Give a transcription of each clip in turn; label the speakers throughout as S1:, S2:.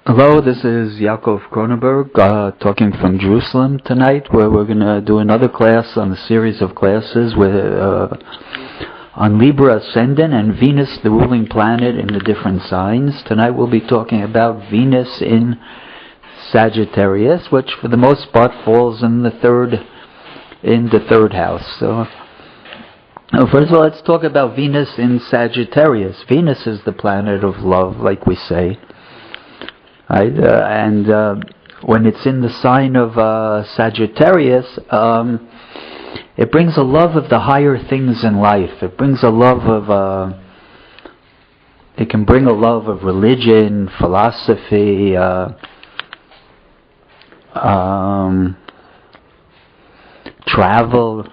S1: Hello, this is Yaakov Kronenberg talking from Jerusalem tonight, where we're going to do another class on a series of classes on Libra ascendant and Venus, the ruling planet, in the different signs. Tonight we'll be talking about Venus in Sagittarius, which for the most part falls in the third house. So, first of all, let's talk about Venus in Sagittarius. Venus is the planet of love, like we say. Right? When it's in the sign of Sagittarius, it brings a love of the higher things in life. It brings a love of, it can bring a love of religion, philosophy, travel,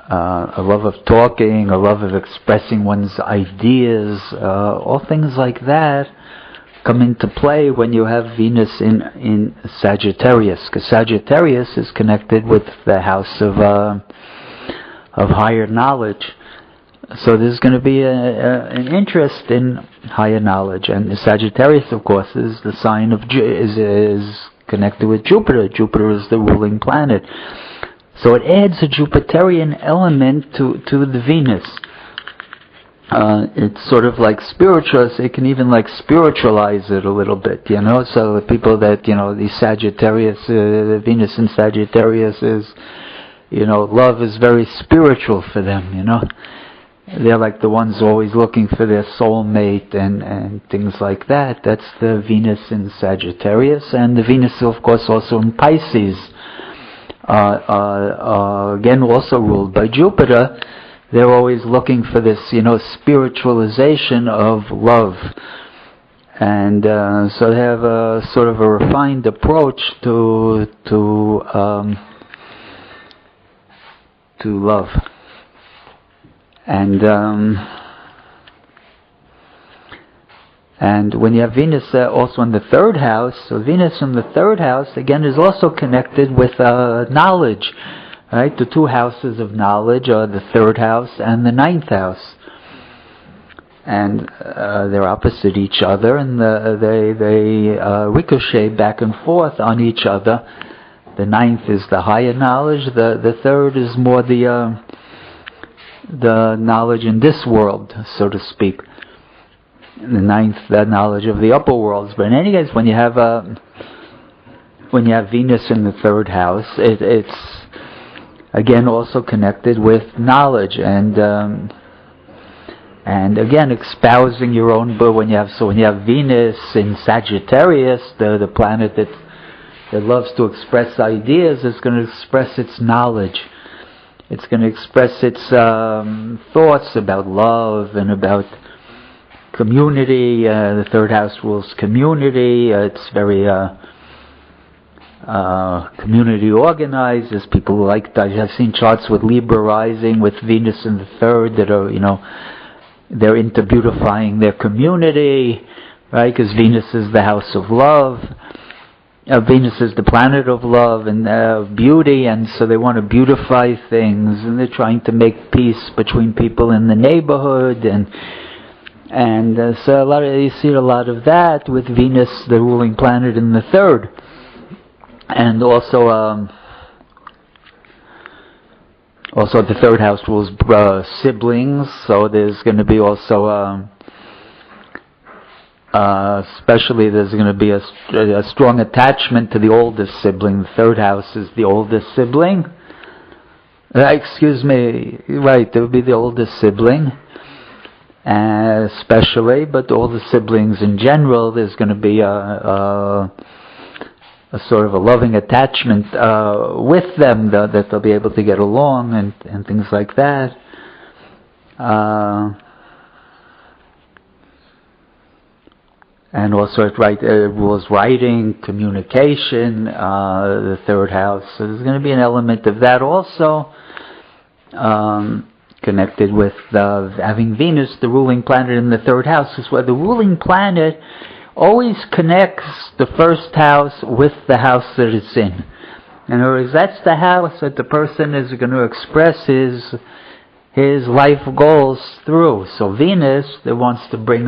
S1: a love of talking, a love of expressing one's ideas, all things like that come into play when you have Venus in Sagittarius, because Sagittarius is connected with the house of higher knowledge. So there's going to be an interest in higher knowledge, and Sagittarius, of course, is the sign of is connected with Jupiter. Jupiter is the ruling planet, so it adds a Jupiterian element to the Venus. It's sort of like spiritual. It can even like spiritualize it a little bit, you know. So the people that, the Sagittarius, Venus in Sagittarius is, love is very spiritual for them, They're like the ones always looking for their soulmate and things like that. That's the Venus in Sagittarius, and the Venus, of course, also in Pisces. Again, also ruled by Jupiter. They're always looking for this, spiritualization of love. And so they have a sort of a refined approach to love. And when you have Venus also in the third house, so Venus in the third house, again, is also connected with knowledge. Right, the two houses of knowledge are the third house and the ninth house, and they're opposite each other, and they ricochet back and forth on each other. The ninth is the higher knowledge. The third is more the knowledge in this world, so to speak. And the ninth, the knowledge of the upper worlds. But in any case, when you have Venus in the third house, it's again also connected with knowledge and again espousing your own. But when you have Venus in Sagittarius, the planet that loves to express ideas, is going to express its knowledge. It's going to express its thoughts about love and about community. The third house rules community. It's very community organized. There's people who I've seen charts with Libra rising with Venus in the third that are, they're into beautifying their community, right? Because Venus is the house of love. Venus is the planet of love and beauty, and so they want to beautify things, and they're trying to make peace between people in the neighborhood, and so you see a lot of that with Venus, the ruling planet, in the third. And also the third house rules siblings, so there's going to be also, especially there's going to be a strong attachment to the oldest sibling. The third house is the oldest sibling. Right, there would be the oldest sibling, especially, but all the siblings in general, there's going to be a sort of a loving attachment with them, that they'll be able to get along and things like that. And also it rules writing, communication, the third house. So there's going to be an element of that also, connected with having Venus, the ruling planet, in the third house, is where the ruling planet always connects the first house with the house that it's in. In other words, that's the house that the person is going to express his life goals through. So Venus, that wants to bring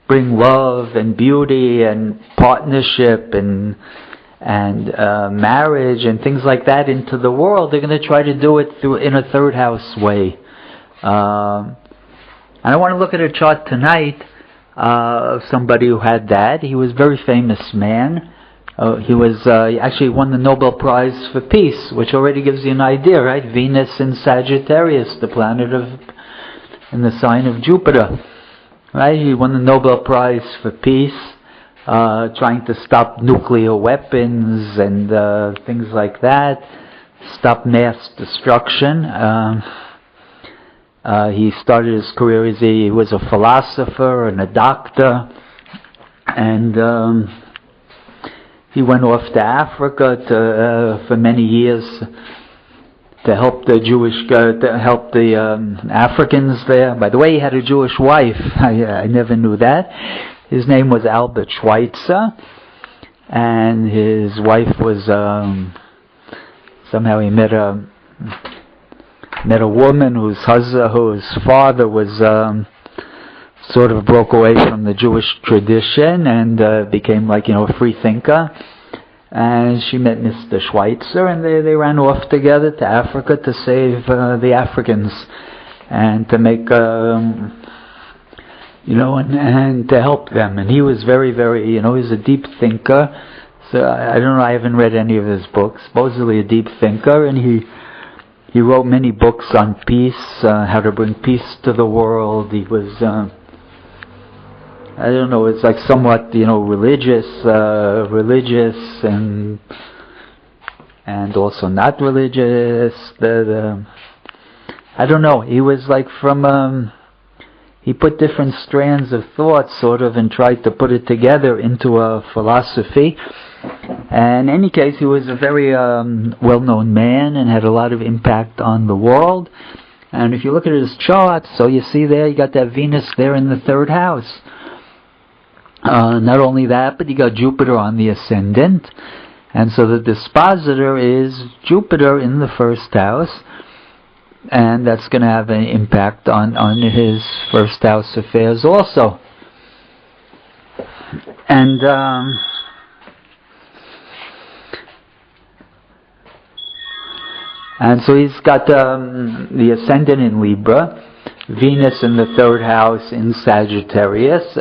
S1: bring love and beauty and partnership and marriage and things like that into the world, they're going to try to do it in a third house way. And I want to look at a chart tonight of somebody who had that. He was a very famous man. He actually won the Nobel Prize for Peace, which already gives you an idea, right? Venus in Sagittarius, the planet in the sign of Jupiter, right? He won the Nobel Prize for Peace, trying to stop nuclear weapons and things like that, stop mass destruction. He started his career as he was a philosopher and a doctor, and he went off to Africa for many years to help the Africans there. By the way, he had a Jewish wife. I never knew that. His name was Albert Schweitzer, and his wife was somehow he met a woman whose father was sort of broke away from the Jewish tradition and became a free thinker. And she met Mr. Schweitzer, and they ran off together to Africa to save the Africans and to make and to help them. And he was very, very, he was a deep thinker. So I don't know, I haven't read any of his books. Supposedly a deep thinker, and he wrote many books on peace, how to bring peace to the world. He was, I don't know, it's like somewhat, religious and also not religious. I don't know. He was like he put different strands of thought, sort of, and tried to put it together into a philosophy. And in any case, he was a very well-known man and had a lot of impact on the world. And if you look at his chart, so you see there, you got that Venus there in the third house. Not only that, but you got Jupiter on the ascendant. And so the dispositor is Jupiter in the first house. And that's going to have an impact on his first house affairs also. And so he's got the ascendant in Libra, Venus in the third house in Sagittarius,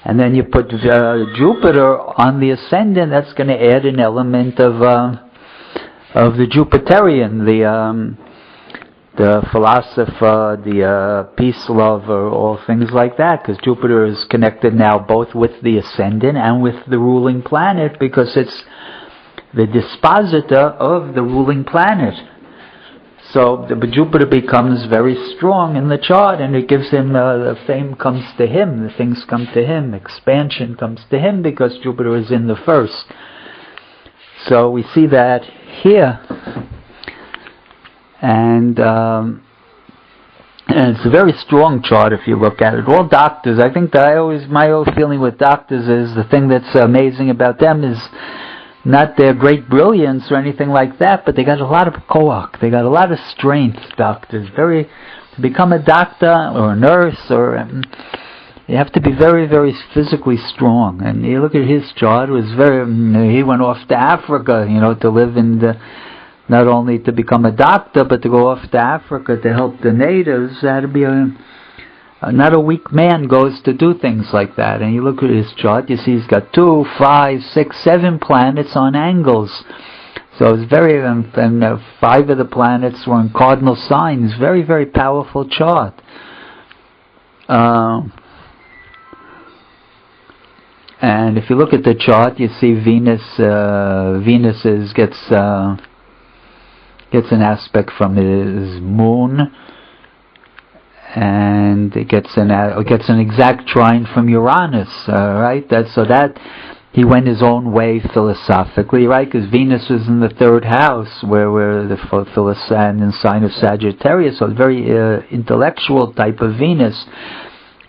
S1: and then you put Jupiter on the ascendant. That's going to add an element of the Jupiterian, the philosopher, the peace lover, all things like that, because Jupiter is connected now both with the ascendant and with the ruling planet, because it's the dispositor of the ruling planet. So Jupiter becomes very strong in the chart, and it gives him, the fame comes to him, the things come to him, expansion comes to him, because Jupiter is in the first. So we see that here. And it's a very strong chart if you look at it. All doctors, I think that my whole feeling with doctors is the thing that's amazing about them is not their great brilliance or anything like that, but they got a lot of koach, they got a lot of strength, doctors. To become a doctor or a nurse, or you have to be very, very physically strong. And you look at his chart, it was he went off to Africa, to live in not only to become a doctor, but to go off to Africa to help the natives. That would be not a weak man goes to do things like that. And you look at his chart, you see he's got 2, 5, 6, 7 planets on angles. So it's very, and 5 of the planets were in cardinal signs. Very, very powerful chart. And if you look at the chart, you see Venus gets an aspect from his moon, and it gets an exact trine from Uranus, right? That he went his own way philosophically, right? Because Venus was in the third house, where the philosopher sign of Sagittarius, so very intellectual type of Venus.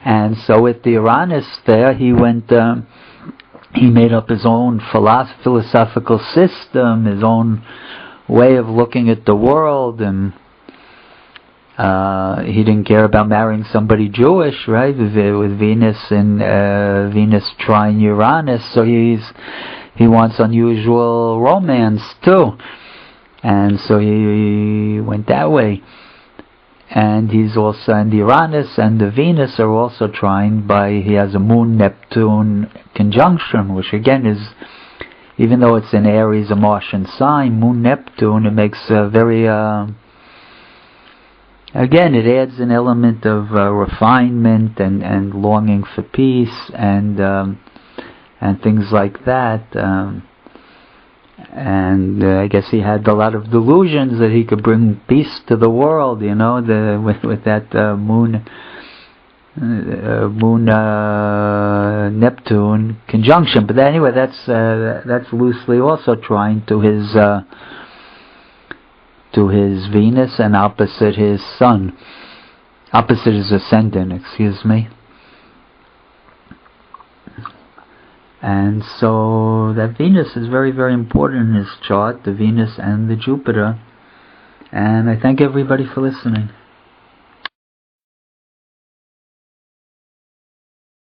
S1: And so with the Uranus there, he made up his own philosophical system, his own way of looking at the world, and He didn't care about marrying somebody Jewish, right? With Venus and Venus trine Uranus, so he wants unusual romance too, and so he went that way. And he's also, and the Uranus and the Venus are also trined by, he has a Moon-Neptune conjunction, which again is, even though it's in Aries, a Martian sign, Moon-Neptune, it makes a very, again, it adds an element of refinement and longing for peace and things like that. And I guess he had a lot of delusions that he could bring peace to the world, you know, with that Moon-Neptune conjunction. But anyway, that's loosely also trying to his Venus and opposite his Sun. Opposite his ascendant, excuse me. And so that Venus is very, very important in his chart, the Venus and the Jupiter. And I thank everybody for listening.